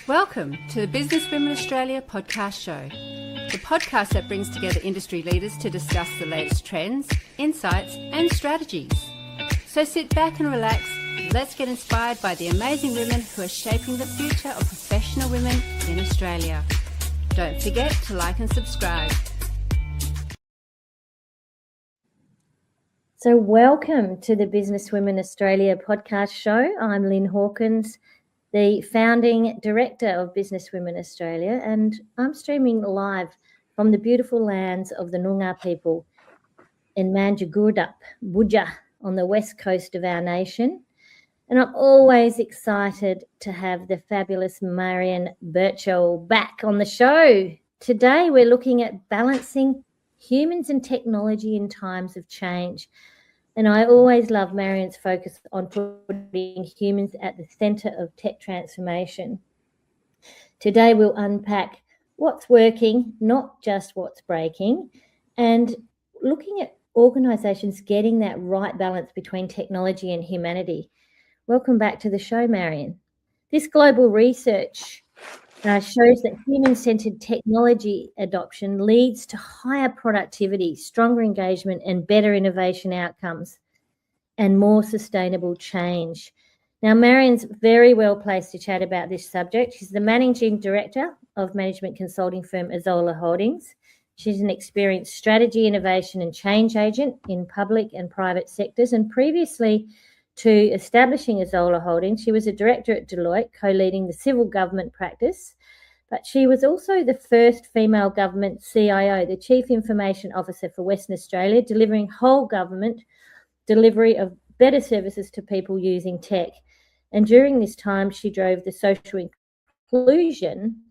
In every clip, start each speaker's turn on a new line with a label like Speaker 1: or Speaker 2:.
Speaker 1: Welcome to the Business Women Australia podcast show, the podcast that brings together industry leaders to discuss the latest trends, insights and strategies. So sit back and relax. Let's get inspired by the amazing women who are shaping the future of professional women in Australia. Don't forget to like and subscribe.
Speaker 2: So welcome to the Business Women Australia podcast show. I'm Lyn Hawkins, the founding director of Business Women Australia, and I'm streaming live from the beautiful lands of the Noongar people in Manjagurdup, Budja, on the west coast of our nation. And I'm always excited to have the fabulous Marion Burchell back on the show. Today we're looking at balancing humans and technology in times of change. And I always love Marion's focus on putting humans at the centre of tech transformation. Today we'll unpack what's working, not just what's breaking, and looking at organisations getting that right balance between technology and humanity. Welcome back to the show, Marion. This global research shows that human-centred technology adoption leads to higher productivity, stronger engagement and better innovation outcomes and more sustainable change. Now, Marion's very well placed to chat about this subject. She's the Managing Director of management consulting firm Azola Holdings. She's an experienced strategy, innovation and change agent in public and private sectors, and previously to establishing Azola Holdings, she was a director at Deloitte, co-leading the civil government practice, but she was also the first female government CIO, the Chief Information Officer for Western Australia, delivering whole government delivery of better services to people using tech. And during this time, she drove the social inclusion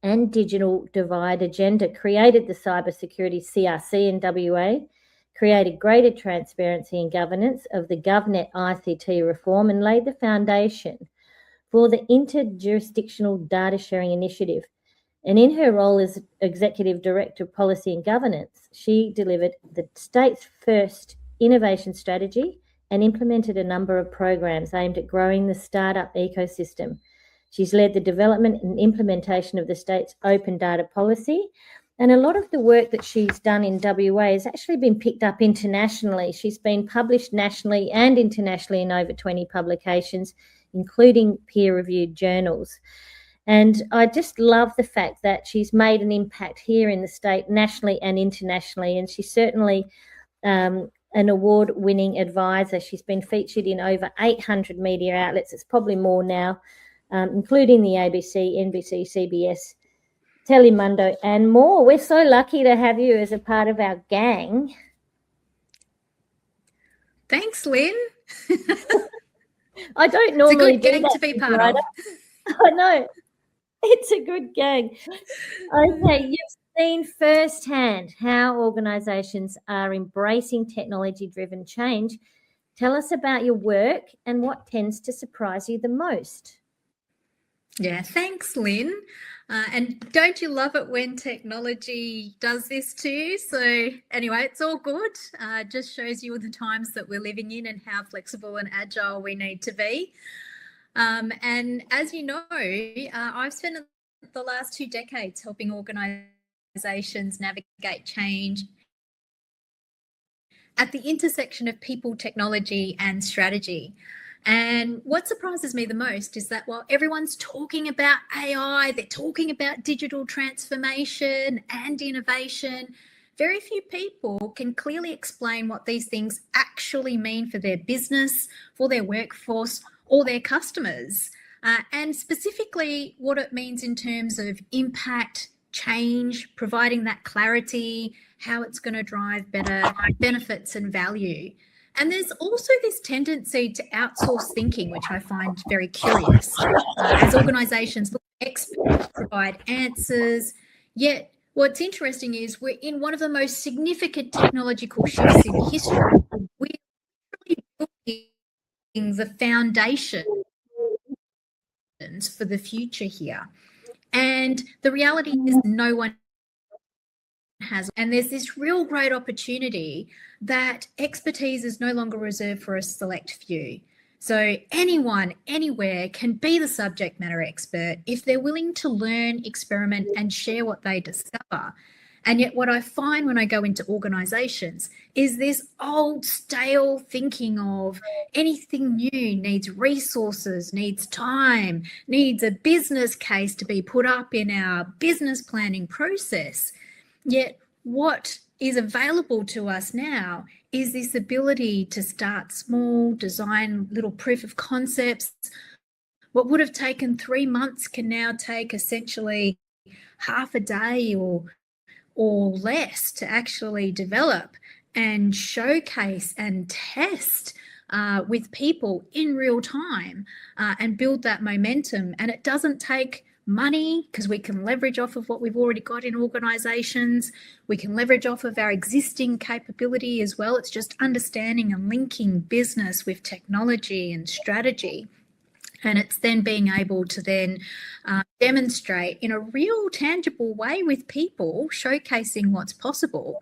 Speaker 2: and digital divide agenda, created the cybersecurity CRC in WA, created greater transparency and governance of the GovNet ICT reform, and laid the foundation for the interjurisdictional data sharing initiative. And in her role as Executive Director of Policy and Governance, she delivered the state's first innovation strategy and implemented a number of programs aimed at growing the startup ecosystem. She's led the development and implementation of the state's open data policy. And a lot of the work that she's done in WA has actually been picked up internationally. She's been published nationally and internationally in over 20 publications, including peer-reviewed journals. And I just love the fact that she's made an impact here in the state, nationally and internationally. And she's certainly an award-winning advisor. She's been featured in over 800 media outlets. It's probably more now, including the ABC, NBC, CBS, Telemundo and more. We're so lucky to have you as a part of our gang.
Speaker 3: Thanks, Lyn.
Speaker 2: I don't normally
Speaker 3: it's a good gang to be part of.
Speaker 2: I know. It's a good gang. Okay, you've seen firsthand how organisations are embracing technology-driven change. Tell us about your work and what tends to surprise you the most.
Speaker 3: Yeah, thanks, Lyn. And don't you love it when technology does this to you? So anyway, it's all good. Just shows you the times that we're living in and how flexible and agile we need to be. And as you know, I've spent the last 2 decades helping organisations navigate change at the intersection of people, technology and strategy. And what surprises me the most is that while everyone's talking about AI, they're talking about digital transformation and innovation, very few people can clearly explain what these things actually mean for their business, for their workforce, or their customers, and specifically what it means in terms of impact, change, providing that clarity, how it's going to drive better benefits and value. And there's also this tendency to outsource thinking, which I find very curious. As organisations look at experts provide answers, yet what's interesting is we're in one of the most significant technological shifts in history. We're really building the foundation for the future here. And the reality is no one has, and there's this real great opportunity that expertise is no longer reserved for a select few. So anyone, anywhere can be the subject matter expert if they're willing to learn, experiment, and share what they discover. And yet what I find when I go into organisations is this old stale thinking of anything new needs resources, needs time, needs a business case to be put up in our business planning process. Yet what is available to us now is this ability to start small, design little proof of concepts. What would have taken 3 months can now take essentially half a day or less to actually develop and showcase and test with people in real time and build that momentum. And it doesn't take money because we can leverage off of what we've already got in organisations. We can leverage off of our existing capability as well. It's just understanding and linking business with technology and strategy. And it's then being able to then demonstrate in a real tangible way with people, showcasing what's possible,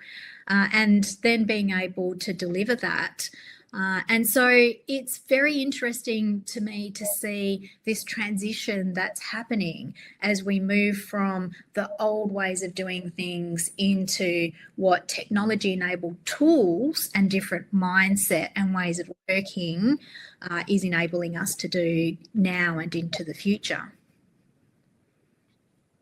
Speaker 3: and then being able to deliver that. And so it's very interesting to me to see this transition that's happening as we move from the old ways of doing things into what technology-enabled tools and different mindset and ways of working is enabling us to do now and into the future.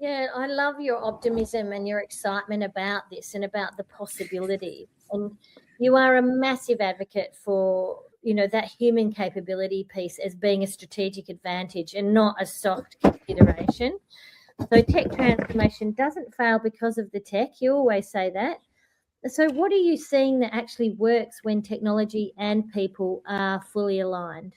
Speaker 2: Yeah, I love your optimism and your excitement about this and about the possibilities. And you are a massive advocate for, that human capability piece as being a strategic advantage and not a soft consideration. So tech transformation doesn't fail because of the tech. You always say that. So what are you seeing that actually works when technology and people are fully aligned?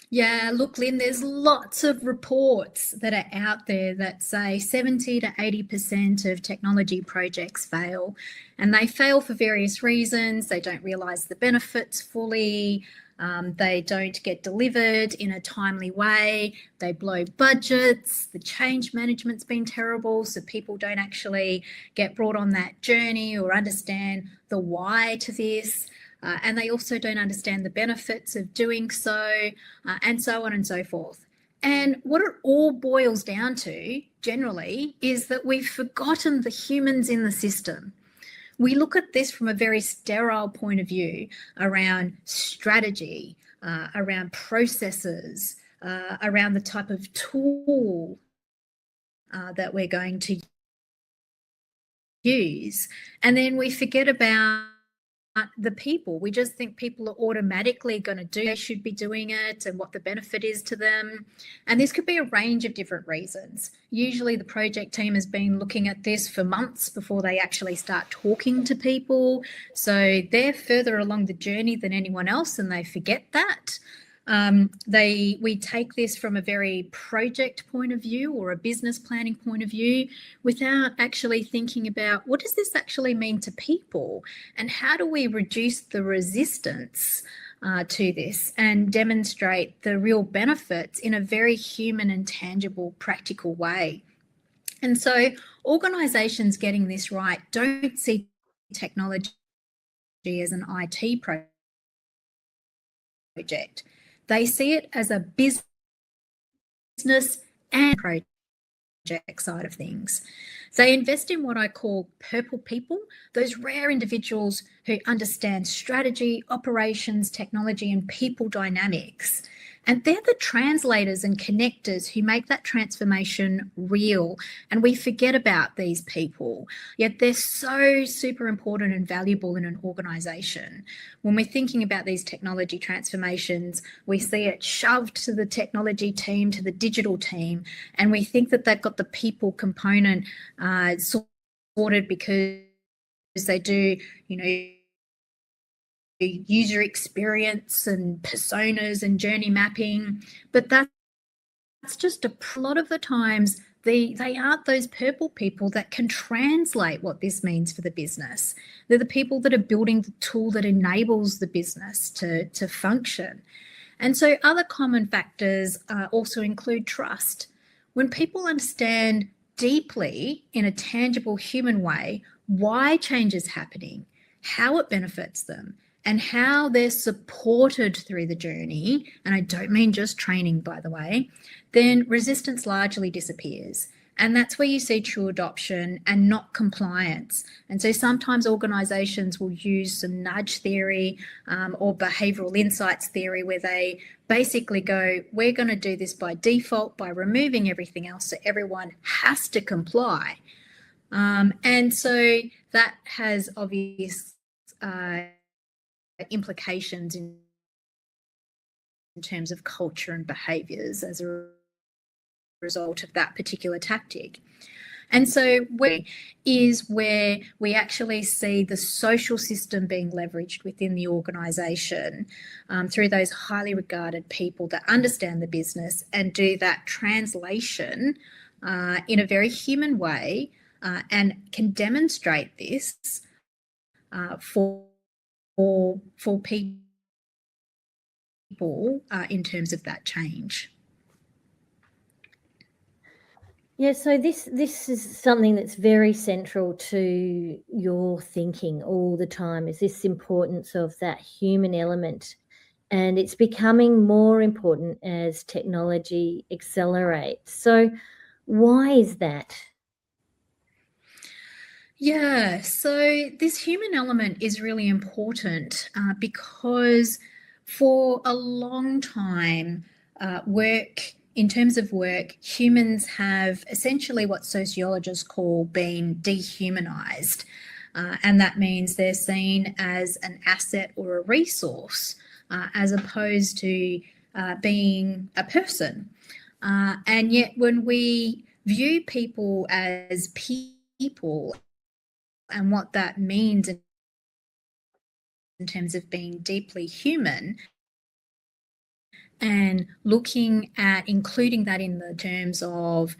Speaker 3: Yeah, look, Lyn, there's lots of reports that are out there that say 70 to 80% of technology projects fail, and they fail for various reasons. They don't realise the benefits fully. They don't get delivered in a timely way. They blow budgets. The change management's been terrible, so people don't actually get brought on that journey or understand the why to this. And they also don't understand the benefits of doing so, and so on and so forth. And what it all boils down to, generally, is that we've forgotten the humans in the system. We look at this from a very sterile point of view around strategy, around processes, around the type of tool that we're going to use. And then we forget about the people. We just think people are automatically going to do, they should be doing it and what the benefit is to them. And this could be a range of different reasons. Usually the project team has been looking at this for months before they actually start talking to people. So they're further along the journey than anyone else and they forget that. We take this from a very project point of view or a business planning point of view without actually thinking about what does this actually mean to people and how do we reduce the resistance to this and demonstrate the real benefits in a very human and tangible, practical way. And so organisations getting this right don't see technology as an IT project. They see it as a business and project side of things. They invest in what I call purple people, those rare individuals who understand strategy, operations, technology, and people dynamics. And they're the translators and connectors who make that transformation real. And we forget about these people, yet they're so super important and valuable in an organisation. When we're thinking about these technology transformations, we see it shoved to the technology team, to the digital team, and we think that they've got the people component sorted because they do, user experience and personas and journey mapping, but that's just a lot of the times they aren't those purple people that can translate what this means for the business. They're the people that are building the tool that enables the business to function. And so other common factors also include trust. When people understand deeply in a tangible human way why change is happening, how it benefits them, and how they're supported through the journey, and I don't mean just training, by the way, then resistance largely disappears. And that's where you see true adoption and not compliance. And so sometimes organisations will use some nudge theory or behavioural insights theory, where they basically go, we're going to do this by default by removing everything else, so everyone has to comply. And so that has obvious implications in terms of culture and behaviours as a result of that particular tactic. And so where we actually see the social system being leveraged within the organisation through those highly regarded people that understand the business and do that translation in a very human way and can demonstrate this for people in terms of that change.
Speaker 2: Yeah, so this is something that's very central to your thinking all the time, is this importance of that human element. And it's becoming more important as technology accelerates. So why is that?
Speaker 3: Yeah, so this human element is really important because for a long time, in terms of work, humans have essentially what sociologists call been dehumanized. And that means they're seen as an asset or a resource as opposed to being a person. And yet when we view people as people and what that means in terms of being deeply human, and looking at including that in the terms of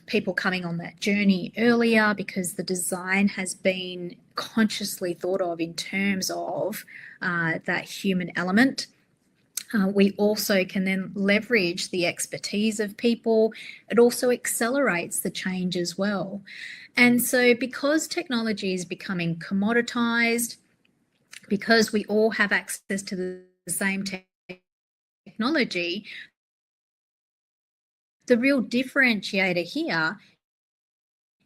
Speaker 3: people coming on that journey earlier, because the design has been consciously thought of in terms of that human element. We also can then leverage the expertise of people. It also accelerates the change as well. And so because technology is becoming commoditized, because we all have access to the same technology, the real differentiator here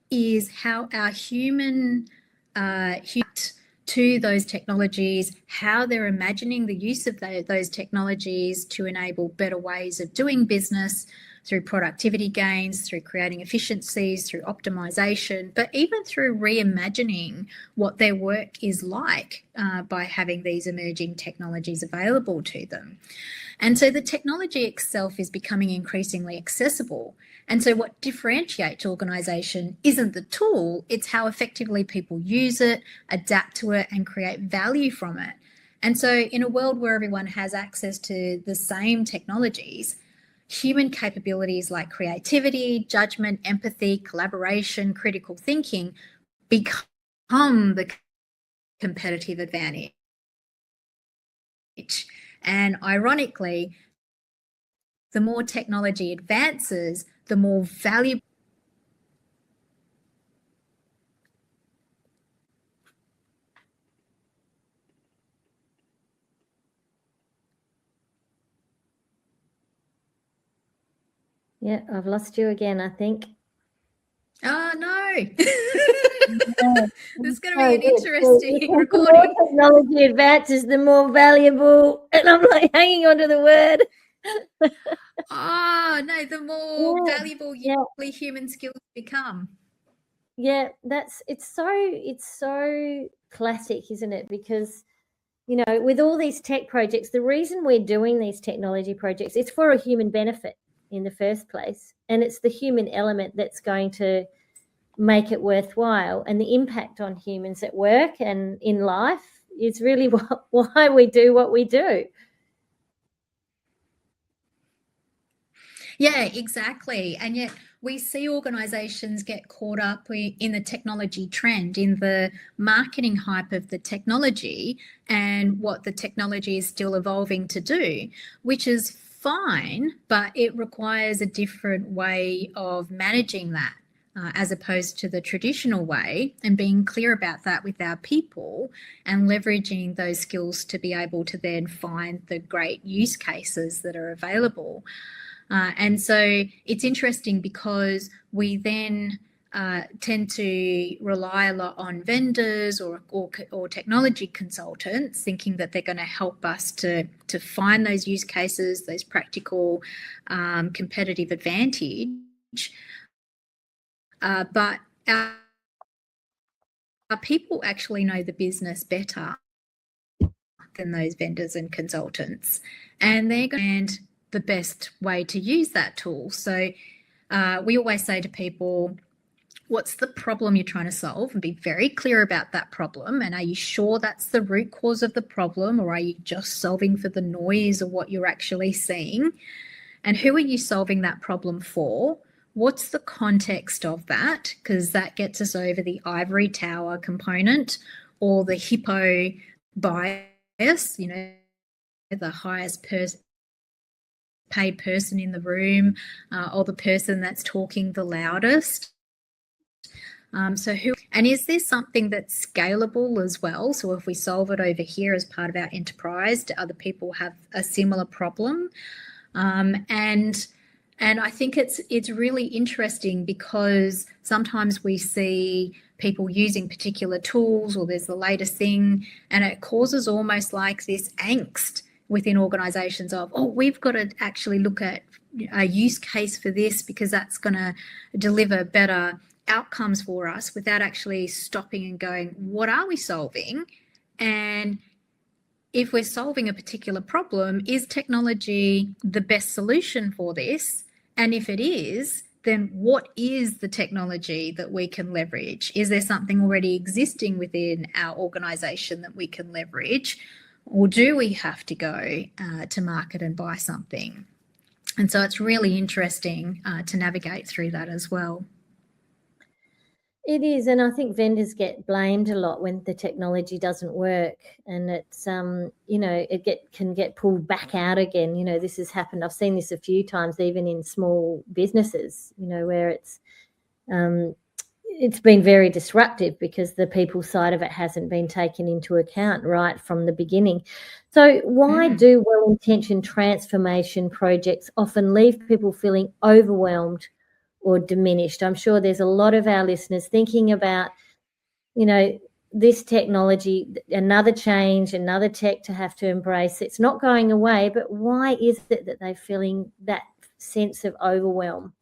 Speaker 3: is how our human to those technologies, how they're imagining the use of those technologies to enable better ways of doing business through productivity gains, through creating efficiencies, through optimization, but even through reimagining what their work is like by having these emerging technologies available to them. And so the technology itself is becoming increasingly accessible. And so what differentiates organisation isn't the tool, it's how effectively people use it, adapt to it, and create value from it. And so in a world where everyone has access to the same technologies, human capabilities like creativity, judgment, empathy, collaboration, critical thinking become the competitive advantage. And ironically, the more technology advances, the more valuable.
Speaker 2: Yeah, I've lost you again, I think.
Speaker 3: Oh, no.
Speaker 2: Yeah.
Speaker 3: This is going to be an interesting recording.
Speaker 2: The more technology advances, the more valuable. And I'm like hanging on to the word.
Speaker 3: Oh, no, the more valuable human skills become.
Speaker 2: Yeah, it's so classic, isn't it? Because, you know, with all these tech projects, the reason we're doing these technology projects, it's for a human benefit in the first place. And it's the human element that's going to make it worthwhile. And the impact on humans at work and in life is really why we do what we do.
Speaker 3: Yeah, exactly. And yet we see organisations get caught up in the technology trend, in the marketing hype of the technology and what the technology is still evolving to do, which is fine, but it requires a different way of managing that. as opposed to the traditional way, and being clear about that with our people and leveraging those skills to be able to then find the great use cases that are available. And so it's interesting because we then tend to rely a lot on vendors or technology consultants, thinking that they're going to help us to find those use cases, those practical competitive advantage. But our people actually know the business better than those vendors and consultants, and they're going to find the best way to use that tool. So we always say to people, what's the problem you're trying to solve, and be very clear about that problem. And are you sure that's the root cause of the problem, or are you just solving for the noise of what you're actually seeing? And who are you solving that problem for? What's the context of that? Because that gets us over the ivory tower component or the hippo bias, the highest paid person in the room, or the person that's talking the loudest. And is this something that's scalable as well? So if we solve it over here as part of our enterprise, do other people have a similar problem? And I think it's really interesting because sometimes we see people using particular tools, or there's the latest thing, and it causes almost like this angst within organizations of, we've got to actually look at a use case for this because that's going to deliver better outcomes for us, without actually stopping and going, what are we solving? And if we're solving a particular problem, is technology the best solution for this? And if it is, then what is the technology that we can leverage? Is there something already existing within our organization that we can leverage? Or do we have to go to market and buy something? And so it's really interesting to navigate through that as well.
Speaker 2: It is, and I think vendors get blamed a lot when the technology doesn't work, and it's can get pulled back out again. This has happened. I've seen this a few times, even in small businesses. Where it's been very disruptive because the people side of it hasn't been taken into account right from the beginning. So why do well-intentioned transformation projects often leave people feeling overwhelmed or diminished? I'm sure there's a lot of our listeners thinking about, this technology, another change, another tech to have to embrace. It's not going away, but why is it that they're feeling that sense of overwhelm?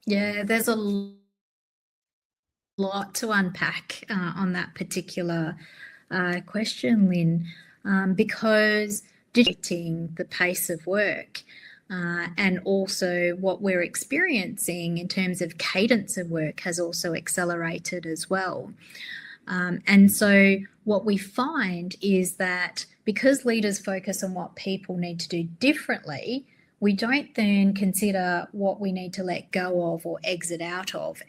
Speaker 3: Yeah, there's a lot to unpack on that particular question, Lyn, because dictating the pace of work and also what we're experiencing in terms of cadence of work has also accelerated as well. And so what we find is that because leaders focus on what people need to do differently, we don't then consider what we need to let go of or exit out of.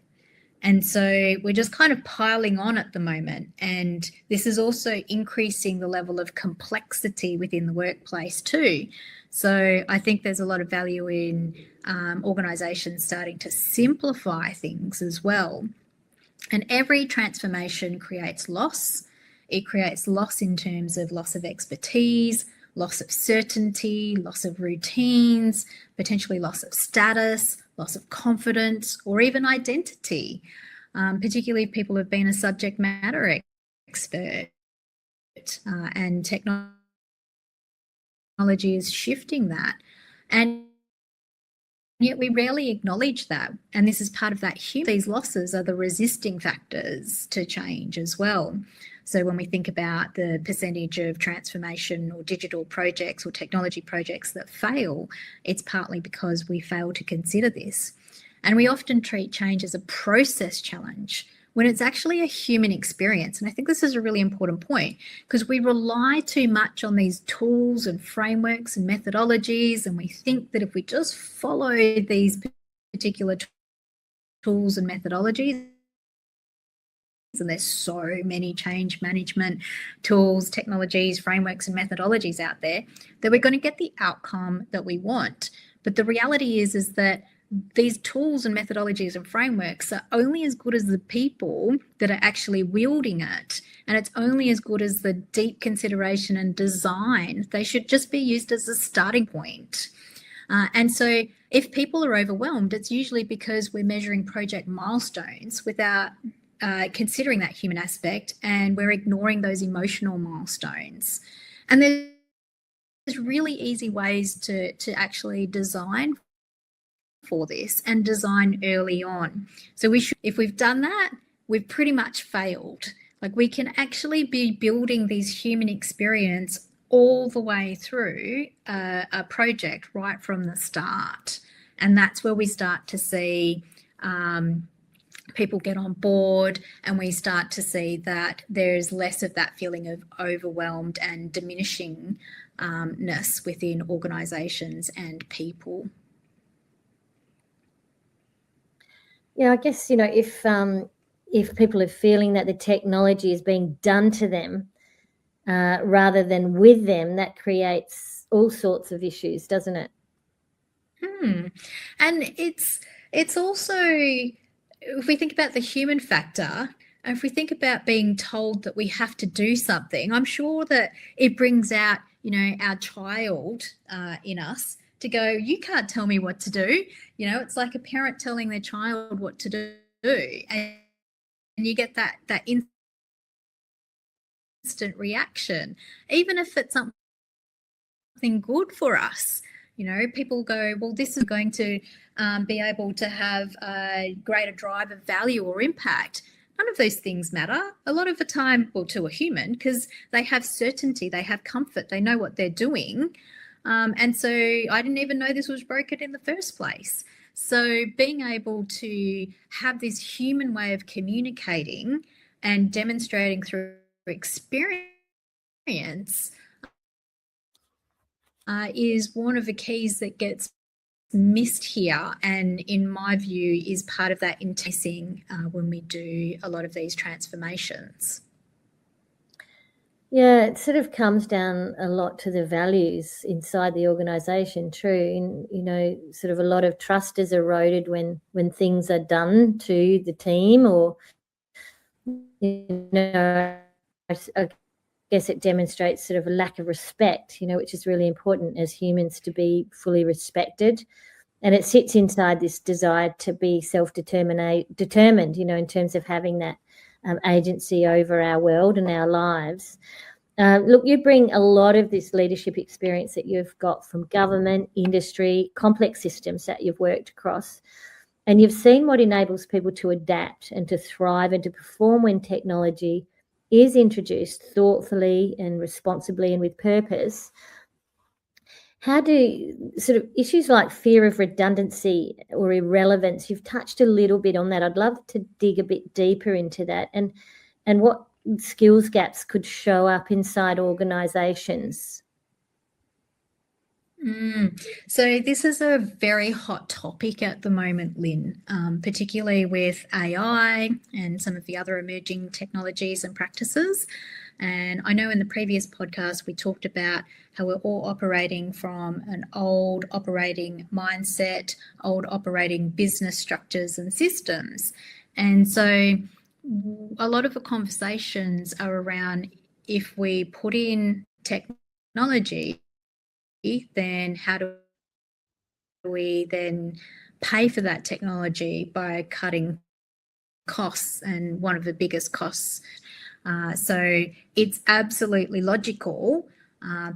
Speaker 3: And so we're just kind of piling on at the moment. And this is also increasing the level of complexity within the workplace too. So I think there's a lot of value in organisations starting to simplify things as well. And every transformation creates loss. It creates loss in terms of loss of expertise, loss of certainty, loss of routines, potentially loss of status, loss of confidence, or even identity, particularly if people have been a subject matter expert and technology is shifting that. And yet we rarely acknowledge that. And this is part of that. These losses are the resisting factors to change as well. So when we think about the percentage of transformation or digital projects or technology projects that fail, it's partly because we fail to consider this. And we often treat change as a process challenge when it's actually a human experience. And I think this is a really important point because we rely too much on these tools and frameworks and methodologies, and we think that if we just follow these particular tools and methodologies, and there's so many change management tools, technologies, frameworks, and methodologies out there, that we're going to get the outcome that we want. But the reality is that these tools and methodologies and frameworks are only as good as the people that are actually wielding it. And it's only as good as the deep consideration and design. They should just be used as a starting point. And so if people are overwhelmed, it's usually because we're measuring project milestones without considering that human aspect, and we're ignoring those emotional milestones. And there's really easy ways to actually design for this and design early on. So we should, if we've done that, we've pretty much failed. Like, we can actually be building these human experience all the way through a project right from the start. And that's where we start to see people get on board, and we start to see that there's less of that feeling of overwhelmed and diminishingness within organisations and people.
Speaker 2: Yeah, I guess, if people are feeling that the technology is being done to them rather than with them, that creates all sorts of issues, doesn't it?
Speaker 3: And it's also, if we think about the human factor, and if we think about being told that we have to do something, I'm sure that it brings out, our child in us to go, you can't tell me what to do. It's like a parent telling their child what to do. And you get that instant reaction, even if it's something good for us. People go, well, this is going to be able to have a greater drive of value or impact. None of those things matter a lot of the time, well, to a human, because they have certainty, they have comfort, they know what they're doing. And so I didn't even know this was broken in the first place. So being able to have this human way of communicating and demonstrating through experience is one of the keys that gets missed here, and in my view is part of that intensing when we do a lot of these transformations.
Speaker 2: Yeah, it sort of comes down a lot to the values inside the organisation, true. And, sort of a lot of trust is eroded when things are done to the team, or, I guess it demonstrates sort of a lack of respect, which is really important as humans to be fully respected. And it sits inside this desire to be determined, in terms of having that agency over our world and our lives. Look, you bring a lot of this leadership experience that you've got from government, industry, complex systems that you've worked across. And you've seen what enables people to adapt and to thrive and to perform when technology is introduced thoughtfully and responsibly and with purpose. How do sort of issues like fear of redundancy or irrelevance, you've touched a little bit on that. I'd love to dig a bit deeper into that, and what skills gaps could show up inside organisations.
Speaker 3: So this is a very hot topic at the moment, Lyn, particularly with AI and some of the other emerging technologies and practices. And I know in the previous podcast, we talked about how we're all operating from an old operating mindset, old operating business structures and systems. And so a lot of the conversations are around, if we put in technology, then how do we then pay for that technology by cutting costs, and one of the biggest costs. So it's absolutely logical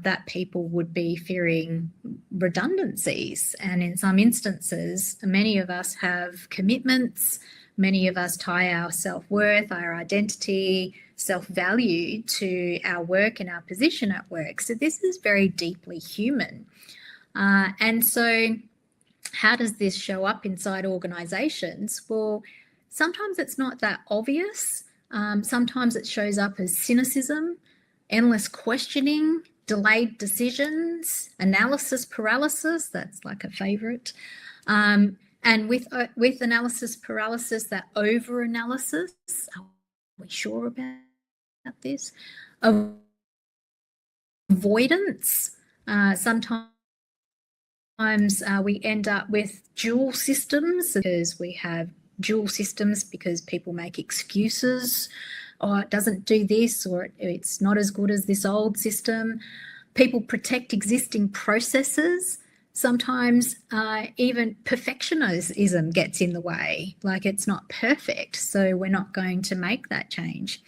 Speaker 3: that people would be fearing redundancies. And in some instances, many of us have commitments, many of us tie our self-worth, our identity, self-value to our work and our position at work. So this is very deeply human. And so how does this show up inside organisations? Well, sometimes it's not that obvious. Sometimes it shows up as cynicism, endless questioning, delayed decisions, analysis paralysis. That's like a favourite. And with analysis paralysis, that over-analysis, are we sure about this? Avoidance, sometimes we end up with dual systems because we have dual systems because people make excuses. Oh, it doesn't do this, or it's not as good as this old system. People protect existing processes. Sometimes even perfectionism gets in the way, like it's not perfect, so we're not going to make that change.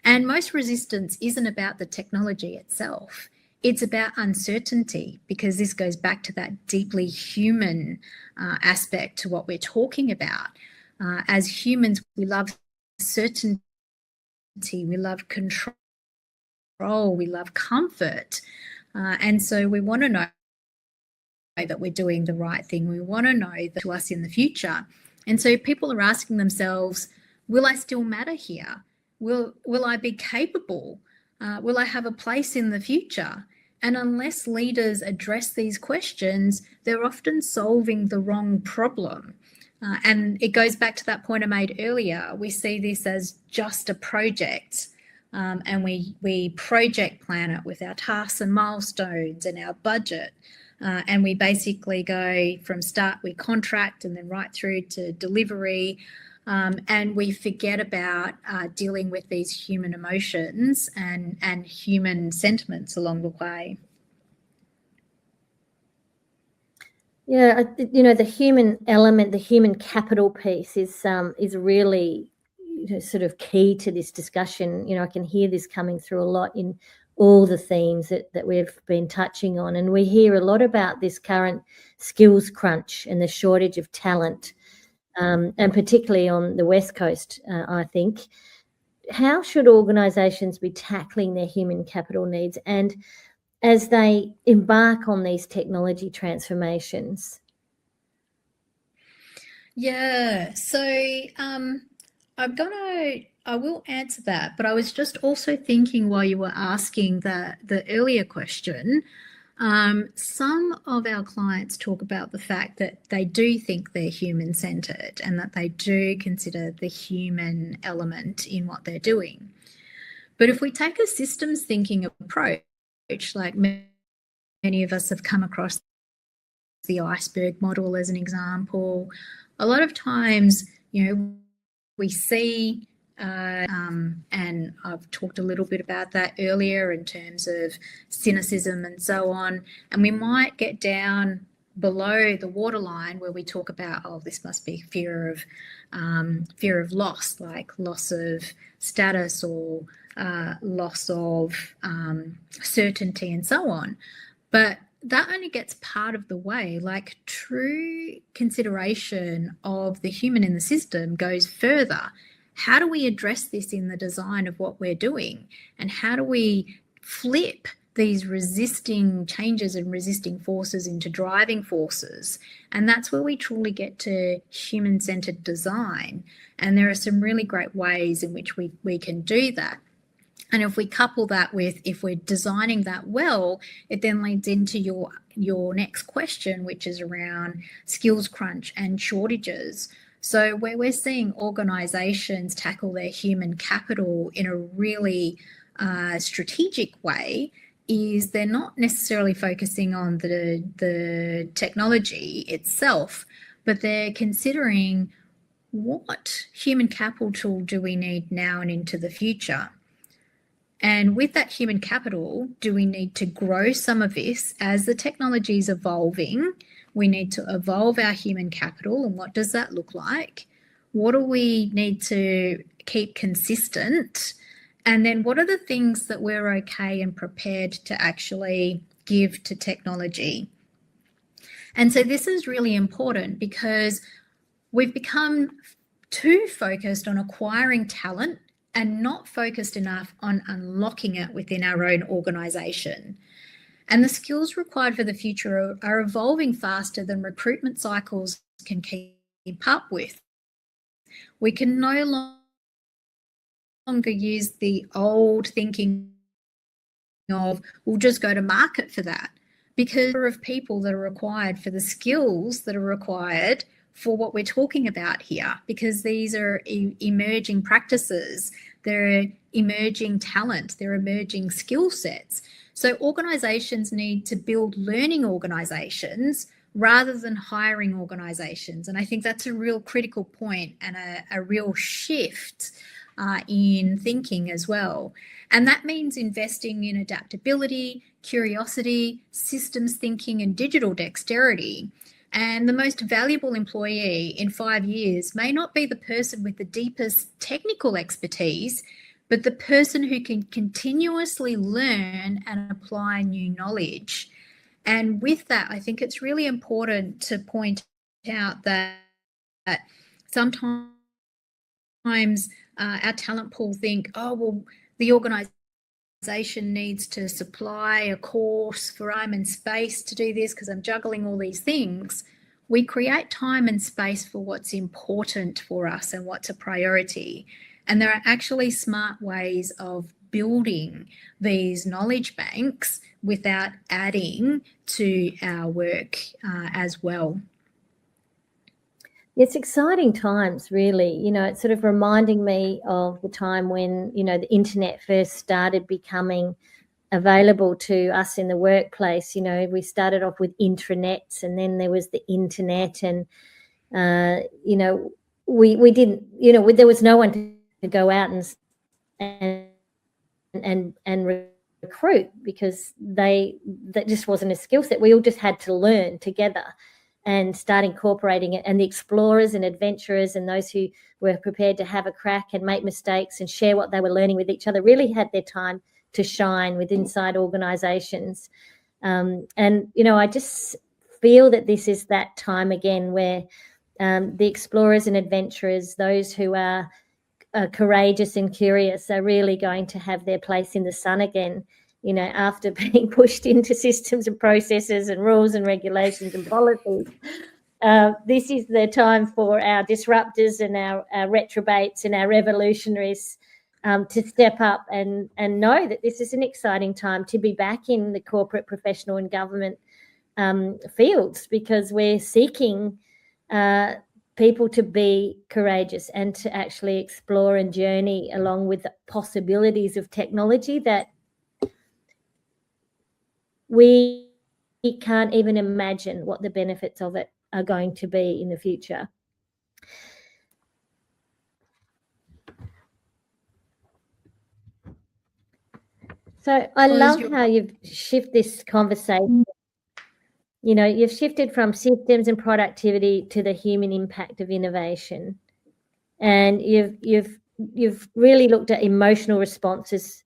Speaker 3: And most resistance isn't about the technology itself. It's about uncertainty, because this goes back to that deeply human aspect to what we're talking about. As humans, we love certainty, we love control, we love comfort. And so we want to know that we're doing the right thing. We want to know that to us in the future. And so people are asking themselves, will I still matter here? Will I be capable? Will I have a place in the future? And unless leaders address these questions, they're often solving the wrong problem. And it goes back to that point I made earlier. We see this as just a project, and we project plan it with our tasks and milestones and our budget. And we basically go from start, we contract, and then right through to delivery. And we forget about dealing with these human emotions and human sentiments along the way.
Speaker 2: Yeah, the human element, the human capital piece is really sort of key to this discussion. I can hear this coming through a lot in all the themes that we've been touching on. And we hear a lot about this current skills crunch and the shortage of talent, and particularly on the West Coast, I think. How should organisations be tackling their human capital needs and as they embark on these technology transformations?
Speaker 3: Yeah, so I will answer that, but I was just also thinking while you were asking the earlier question, some of our clients talk about the fact that they do think they're human-centered and that they do consider the human element in what they're doing. But if we take a systems thinking approach, like many of us have come across the iceberg model as an example, a lot of times, we see, and I've talked a little bit about that earlier in terms of cynicism and so on, and we might get down below the waterline where we talk about, oh, this must be fear of loss, like loss of status or loss of certainty and so on. But that only gets part of the way. Like, true consideration of the human in the system goes further. How do we address this in the design of what we're doing? And how do we flip these resisting changes and resisting forces into driving forces? And that's where we truly get to human-centered design. And there are some really great ways in which we can do that. And if we couple that with, if we're designing that well, it then leads into your next question, which is around skills crunch and shortages. So where we're seeing organisations tackle their human capital in a really strategic way is they're not necessarily focusing on the technology itself, but they're considering what human capital tool do we need now and into the future. And with that human capital, do we need to grow some of this as the technology is evolving? We need to evolve our human capital. And what does that look like? What do we need to keep consistent? And then what are the things that we're okay and prepared to actually give to technology? And so this is really important because we've become too focused on acquiring talent and not focused enough on unlocking it within our own organisation. And the skills required for the future are evolving faster than recruitment cycles can keep up with. We can no longer use the old thinking of, we'll just go to market for that, because of people that are required for the skills that are required for what we're talking about here, because these are emerging practices, they're emerging talent, they're emerging skill sets. So organisations need to build learning organisations rather than hiring organizations. And I think that's a real critical point and a real shift in thinking as well. And that means investing in adaptability, curiosity, systems thinking, and digital dexterity. And the most valuable employee in 5 years may not be the person with the deepest technical expertise, but the person who can continuously learn and apply new knowledge. And with that, I think it's really important to point out that sometimes our talent pool think, oh, well, the organisation needs to supply a course for time and space to do this because I'm juggling all these things. We create time and space for what's important for us and what's a priority. And there are actually smart ways of building these knowledge banks without adding to our work as well.
Speaker 2: It's exciting times, really. It's sort of reminding me of the time when, the internet first started becoming available to us in the workplace. We started off with intranets, and then there was the internet, and, we didn't, there was no one to go out and recruit, because that just wasn't a skill set. We all just had to learn together and start incorporating it. And the explorers and adventurers and those who were prepared to have a crack and make mistakes and share what they were learning with each other really had their time to shine with inside organizations. And I just feel that this is that time again where the explorers and adventurers, those who are courageous and curious, are really going to have their place in the sun again, after being pushed into systems and processes and rules and regulations and policies. This is the time for our disruptors and our retrobates and our revolutionaries to step up and know that this is an exciting time to be back in the corporate, professional and government fields, because we're seeking people to be courageous and to actually explore and journey along with the possibilities of technology that we can't even imagine what the benefits of it are going to be in the future. So I love how you've shifted this conversation. You've shifted from systems and productivity to the human impact of innovation, and you've really looked at emotional responses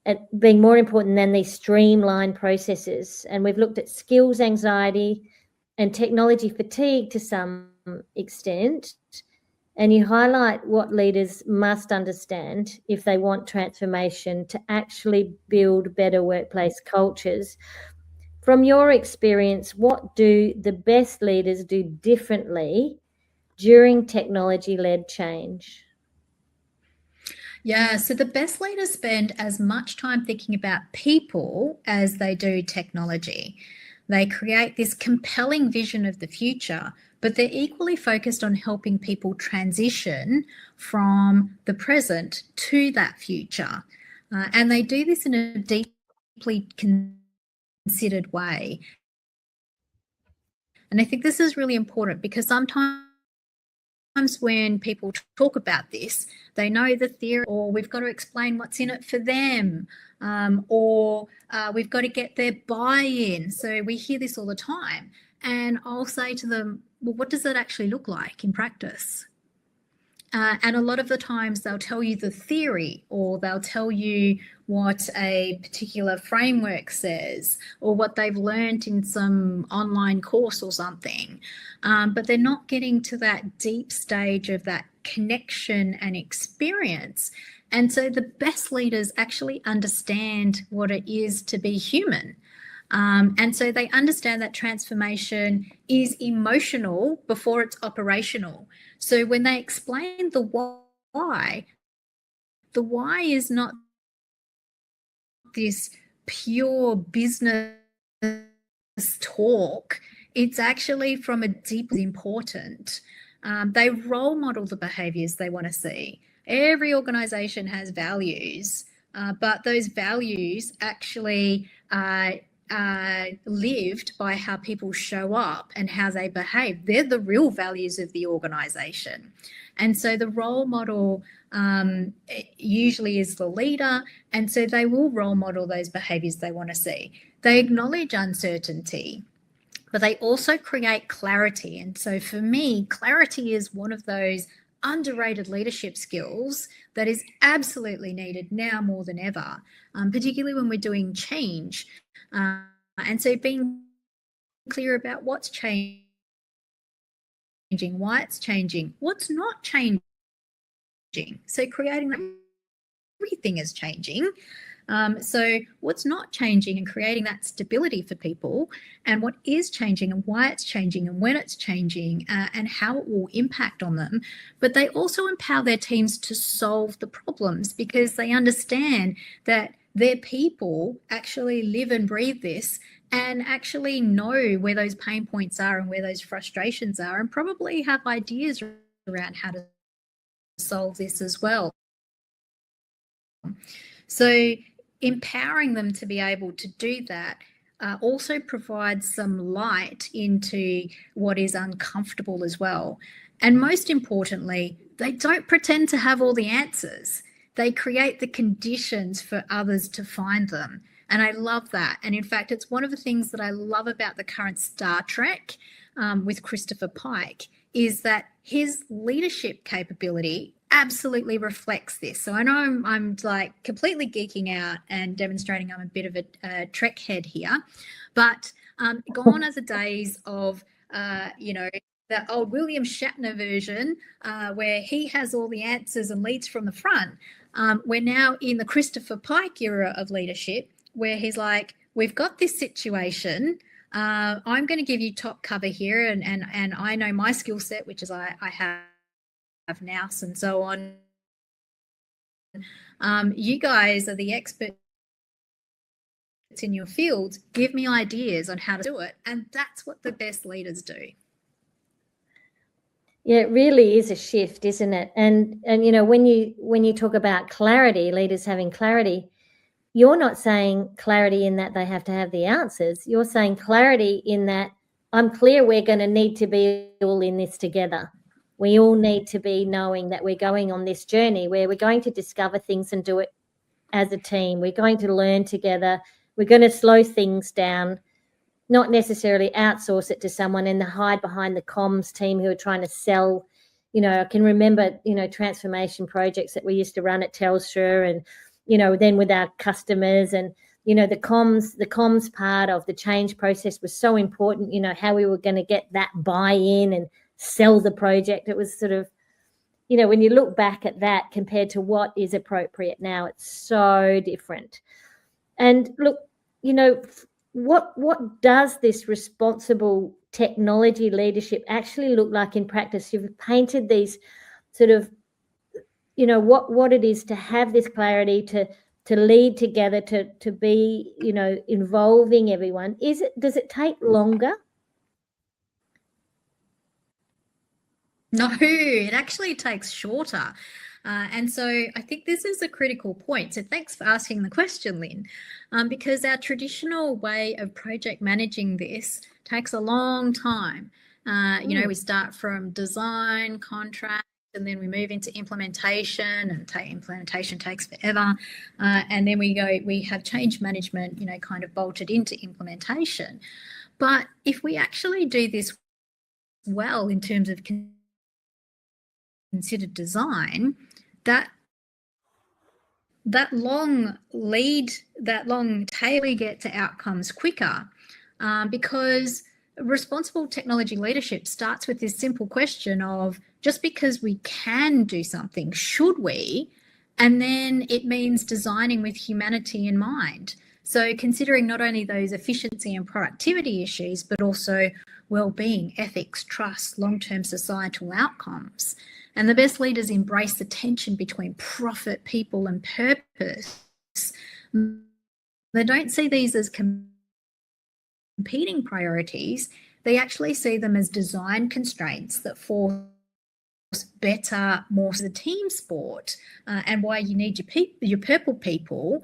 Speaker 2: at being more important than these streamlined processes. And we've looked at skills anxiety and technology fatigue to some extent. And you highlight what leaders must understand if they want transformation to actually build better workplace cultures. From your experience, what do the best leaders do differently during technology-led change?
Speaker 3: Yeah, so the best leaders spend as much time thinking about people as they do technology. They create this compelling vision of the future, but they're equally focused on helping people transition from the present to that future. And they do this in a deeply considered way. And I think this is really important, because sometimes when people talk about this, they know the theory, or we've got to explain what's in it for them, or we've got to get their buy-in. So we hear this all the time. And I'll say to them, well, what does that actually look like in practice? And a lot of the times they'll tell you the theory, or they'll tell you what a particular framework says, or what they've learned in some online course or something. But they're not getting to that deep stage of that connection and experience. And so the best leaders actually understand what it is to be human. And so they understand that transformation is emotional before it's operational. So when they explain the why is not this pure business talk. It's actually from a deeply important. They role model the behaviors they want to see. Every organization has values, but those values actually lived by how people show up and how they behave. They're the real values of the organisation. And so the role model usually is the leader, and so they will role model those behaviours they want to see. They acknowledge uncertainty, but they also create clarity. And so for me, clarity is one of those underrated leadership skills that is absolutely needed now more than ever, particularly when we're doing change. And so being clear about what's changing, why it's changing, what's not changing. So creating everything is changing. So what's not changing and creating that stability for people, and what is changing and why it's changing and when it's changing, and how it will impact on them. But they also empower their teams to solve the problems, because they understand that their people actually live and breathe this and actually know where those pain points are and where those frustrations are, and probably have ideas around how to solve this as well. So empowering them to be able to do that also provides some light into what is uncomfortable as well. And most importantly, they don't pretend to have all the answers. They create the conditions for others to find them. And I love that. And in fact, it's one of the things that I love about the current Star Trek with Christopher Pike, is that his leadership capability absolutely reflects this. So I know I'm like completely geeking out and demonstrating I'm a bit of a Trek head here, but gone are the days of, the old William Shatner version where he has all the answers and leads from the front. We're now in the Christopher Pike era of leadership, where he's like, we've got this situation. I'm going to give you top cover here, and I know my skill set, which is I have nous and so on. You guys are the experts in your field. Give me ideas on how to do it, and that's what the best leaders do.
Speaker 2: Yeah, it really is a shift, isn't it? And when you talk about clarity, leaders having clarity, you're not saying clarity in that they have to have the answers. You're saying clarity in that I'm clear we're going to need to be all in this together. We all need to be knowing that we're going on this journey where we're going to discover things and do it as a team. We're going to learn together. We're going to slow things down, not necessarily outsource it to someone and hide behind the comms team who are trying to sell. I can remember, transformation projects that we used to run at Telstra, and, then with our customers, and, the comms part of the change process was so important, how we were going to get that buy-in and sell the project. It was sort of, when you look back at that compared to what is appropriate now, it's so different. And look, what does this responsible technology leadership actually look like in practice? You've painted these sort of, what it is to have this clarity, to lead together, to be, involving everyone. Does it take longer?
Speaker 3: No, it actually takes shorter. And so I think this is a critical point. So thanks for asking the question, Lyn, because our traditional way of project managing this takes a long time. We start from design, contract, and then we move into implementation, and implementation takes forever. And then we have change management, kind of bolted into implementation. But if we actually do this well in terms of considered design, that long tail, we get to outcomes quicker, because responsible technology leadership starts with this simple question of, just because we can do something, should we? And then it means designing with humanity in mind. So considering not only those efficiency and productivity issues, but also well-being, ethics, trust, long-term societal outcomes. And the best leaders embrace the tension between profit, people, and purpose. They don't see these as competing priorities. They actually see them as design constraints that force better, more the team sport, and why you need your purple people,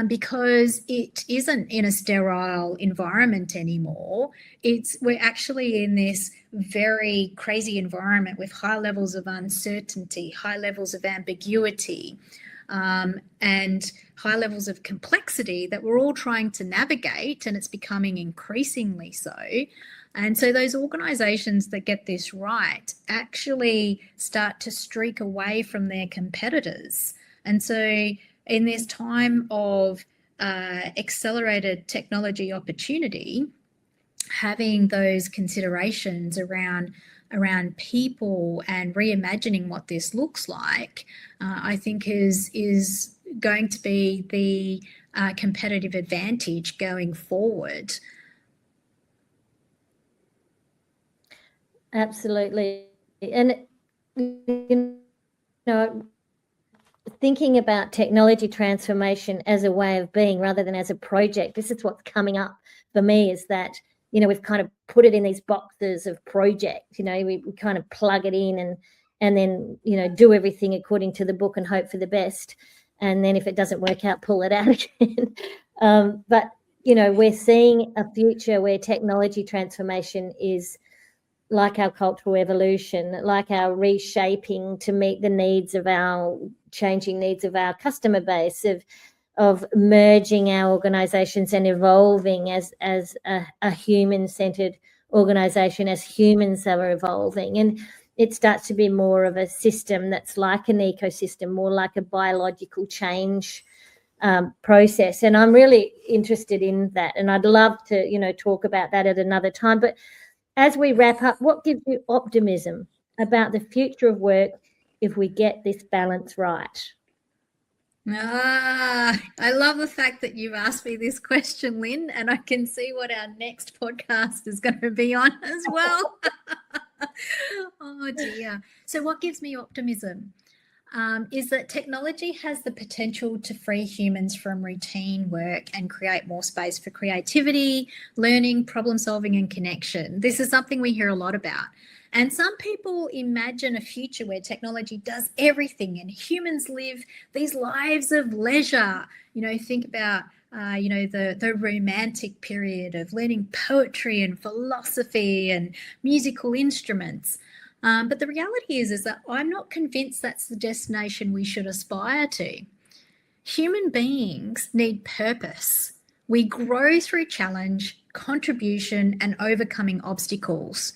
Speaker 3: because it isn't in a sterile environment anymore. We're actually in this very crazy environment with high levels of uncertainty, high levels of ambiguity, and high levels of complexity that we're all trying to navigate, and it's becoming increasingly so. And so those organisations that get this right actually start to streak away from their competitors. And so in this time of accelerated technology opportunity, having those considerations around people and reimagining what this looks like, I think is going to be the competitive advantage going forward.
Speaker 2: Absolutely. And, you know, thinking about technology transformation as a way of being rather than as a project, this is what's coming up for me, is that, you know, we've kind of put it in these boxes of project, you know, we kind of plug it in and then, you know, do everything according to the book and hope for the best. And then if it doesn't work out, pull it out again. But, you know, we're seeing a future where technology transformation is like our cultural evolution, like our reshaping to meet the needs of our changing needs of our customer base, of merging our organizations and evolving as a human-centered organization, as humans are evolving. And it starts to be more of a system that's like an ecosystem, more like a biological change process. And I'm really interested in that. And I'd love to, you know, talk about that at another time. But as we wrap up, what gives you optimism about the future of work if we get this balance right?
Speaker 3: I love the fact that you've asked me this question, Lyn, and I can see what our next podcast is going to be on as well. Oh dear. So what gives me optimism is that technology has the potential to free humans from routine work and create more space for creativity, learning, problem solving, and connection. This is something we hear a lot about. And some people imagine a future where technology does everything and humans live these lives of leisure. You know, think about, you know, the romantic period of learning poetry and philosophy and musical instruments. But the reality is that I'm not convinced that's the destination we should aspire to. Human beings need purpose. We grow through challenge, contribution, and overcoming obstacles.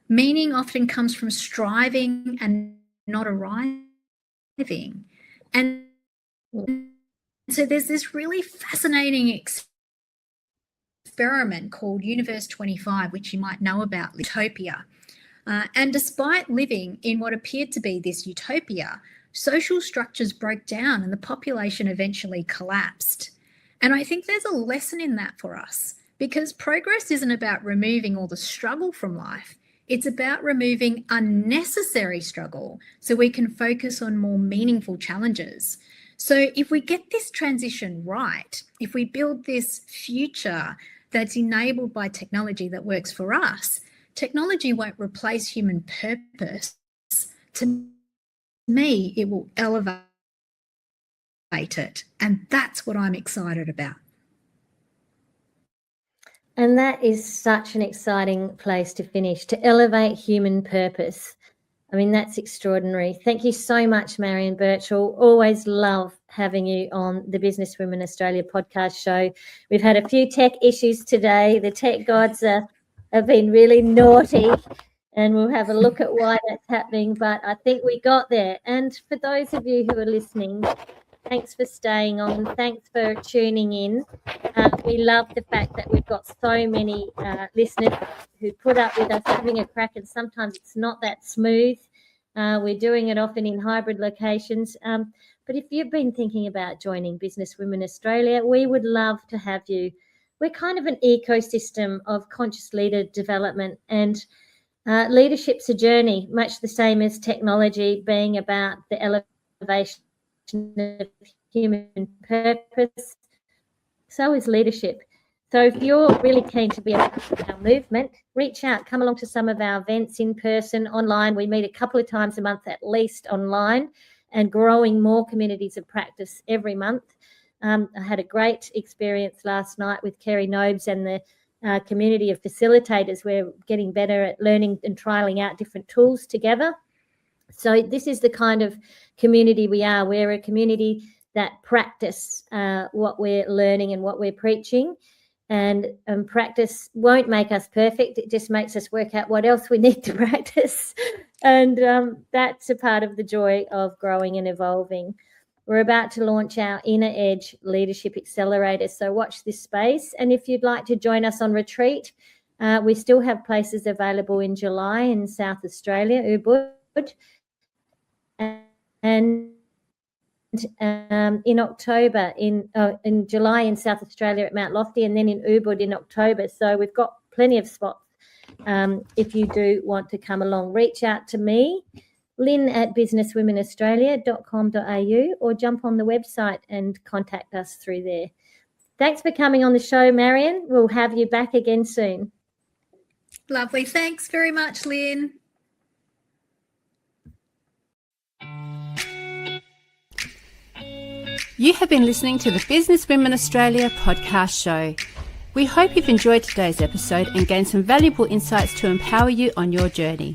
Speaker 3: Meaning often comes from striving and not arriving. And so there's this really fascinating experiment called Universe 25, which you might know about, Utopia. And despite living in what appeared to be this utopia, social structures broke down and the population eventually collapsed. And I think there's a lesson in that for us, because progress isn't about removing all the struggle from life. It's about removing unnecessary struggle so we can focus on more meaningful challenges. So if we get this transition right, if we build this future that's enabled by technology that works for us, technology won't replace human purpose. To me, it will elevate it. And that's what I'm excited about.
Speaker 2: And that is such an exciting place to finish, to elevate human purpose. I mean, that's extraordinary. Thank you so much, Marion Burchell. Always love having you on the Business Women Australia podcast show. We've had a few tech issues today. The tech gods have been really naughty, and we'll have a look at why that's happening. But I think we got there. And for those of you who are listening, thanks for staying on. Thanks for tuning in. We love the fact that we've got so many listeners who put up with us having a crack, and sometimes it's not that smooth. We're doing it often in hybrid locations. But if you've been thinking about joining Business Women Australia, we would love to have you. We're kind of an ecosystem of conscious leader development, and leadership's a journey, much the same as technology being about the elevation of human purpose. So is leadership. So if you're really keen to be a part of our movement, reach out, come along to some of our events in person, online. We meet a couple of times a month at least online, and growing more communities of practice every month. I had a great experience last night with Kerry Nobes and the community of facilitators. We're getting better at learning and trialling out different tools together. So this is the kind of community we are. We're a community that practice what we're learning and what we're preaching. And practice won't make us perfect. It just makes us work out what else we need to practice. And that's a part of the joy of growing and evolving. We're about to launch our Inner Edge Leadership Accelerator, so watch this space. And if you'd like to join us on retreat, we still have places available in July in South Australia, Ubud, and in October, in July in South Australia at Mount Lofty, and then in Ubud in October. So we've got plenty of spots. If you do want to come along, reach out to me, Lyn at businesswomenaustralia.com.au, or jump on the website and contact us through there. Thanks for coming on the show, Marion. We'll have you back again soon.
Speaker 3: Lovely. Thanks very much, Lyn.
Speaker 1: You have been listening to the Business Women Australia podcast show. We hope you've enjoyed today's episode and gained some valuable insights to empower you on your journey.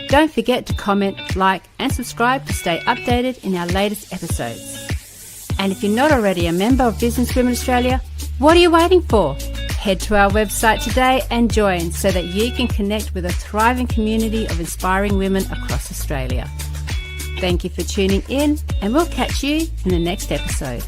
Speaker 1: Don't forget to comment, like and subscribe to stay updated in our latest episodes. And if you're not already a member of Business Women Australia, what are you waiting for? Head to our website today and join so that you can connect with a thriving community of inspiring women across Australia. Thank you for tuning in, and we'll catch you in the next episode.